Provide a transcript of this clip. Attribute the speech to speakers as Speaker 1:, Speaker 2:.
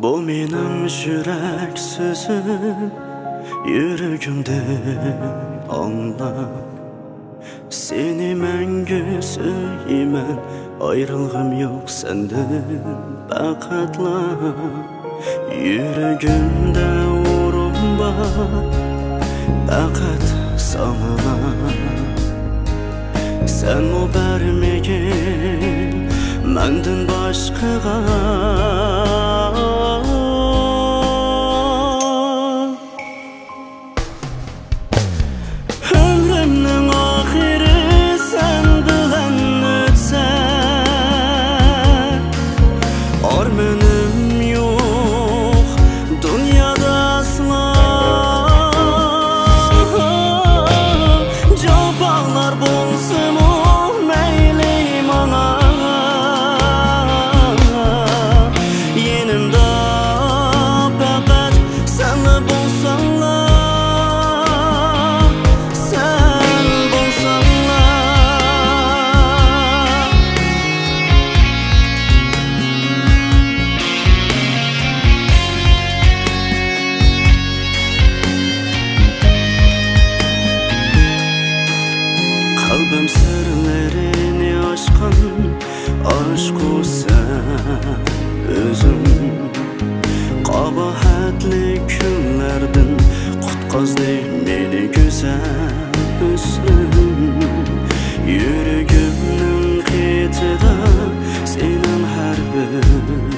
Speaker 1: Bu menim yürek sözüm, yüreğimden anla. Seni məngü söylemen, ayrılığım yok senden bakatla. Yüreğimde uğrum var, bakat sana. Sen o vermegin, menden başkaga. Ömrümün ahiri sen bilen ötse, armanım yok dünyada asla. Cevaplar bolsun o meylim ana, yenimde fakat senle bolsanla. Kalbim sırlarını aşkan aşk sen özüm. Kabahatli günlerden kutkazdı beni güzel hüsnüm. Yüreğimin kıyıda senin her bir